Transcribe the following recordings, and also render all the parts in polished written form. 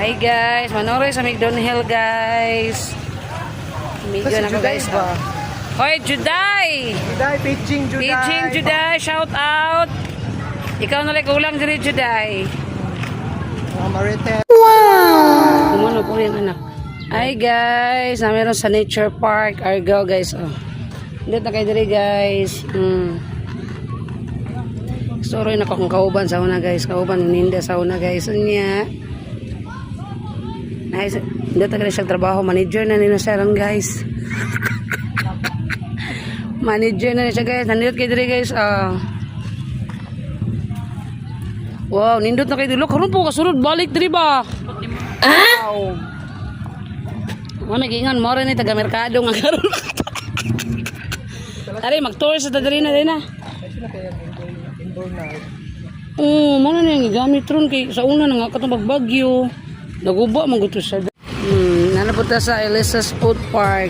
Hi guys, manoroy sa McDonald guys. Medyo na ko guys. Hoy, Juday! Juday, paging Juday. Paging Juday, shout out. Ikaw na lang kulang diri Juday. Marites. Wow! Kumano po yung anak. Hi guys, na meron sa Nature Park, Argao guys. Oh. Dito na kayo diri guys. Soroy na kung kauban sa una guys. Kauban ninda sa una guys. Unya. Nice. Dito na siya trabaho. Manager na nila siya guys. Manager na siya guys. Nandito kayo diri guys. Wow, nindot na kayo diri. Karon po kasunod balik diri ba? Wow. Mo nagingan mo rin taga merkado nga karon. Ari mag-tour sa diri na din na. Mo na yung gamit ron kay sa una nga katong bagbagyo. Naguba man gusto siya. Nanapunta sa Elisa's Food Park.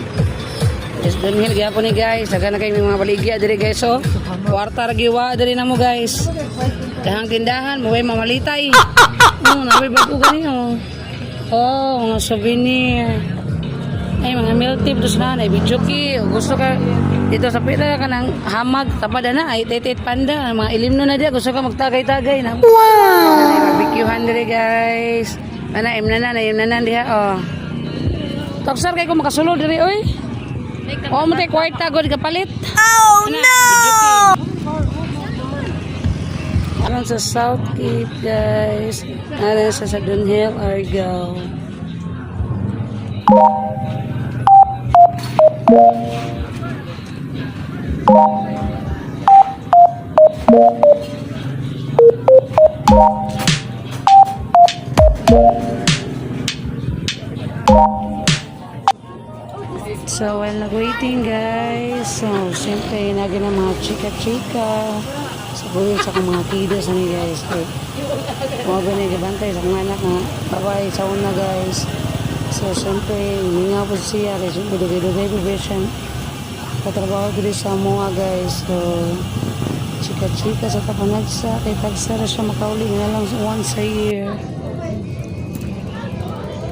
Yes, doon hill gyapon ni guys. Daga na kay mga baligya diri guys so. Kwarta ra giwa diri namo guys. Dahang tindahan mo way mamalitay. Nabi bago gani oh. Oh, mga souvenir. Ay mga milk tea dos na ay bijoki. Gusto ka dito sa pila ka ng hamag tapad na ay tetet panda mga ilimno na dia gusto ka magtagay-tagay na. Wow. Barbecuehan diri guys. Ana imnanan diha oh. Toksar kay ko makasulod diri oy. Oh, mo tay kwarta god kapalit. Oh no. Aron sa South Cape guys. Aron sa Dunhill, Argao. So while nag-waiting guys, so siyempre naging ang mga chika-chika sa buhin sa mga kidos ni guys. Mga ganyan gabantay sa mga anak nga babay sa una guys. So siyempre hininga po siya kasi dugay-dugay po version katrabaho dito sa mga guys. So chika-chika sa tapanagsa kay tagsara siya makauli na lang once a year.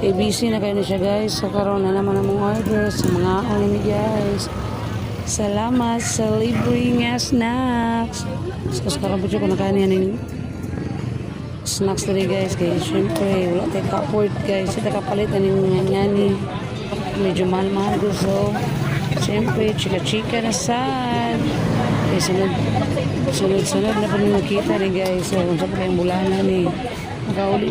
ABC na kayo na siya guys. So karoon na naman ang mga orders sa mga anime guys. Salamat sa libre nga snacks. So karoon po siya kung nakanihan ng snacks na guys. Kaya syempre wala tayo ka-afford guys. Ito kapalit na yung ngani. Medyo mahal-mahal gusto. Syempre chika-chika na sad. Kaya sunod na po nyo makita rin guys. So kung saan po kayong bulanan eh. Makauli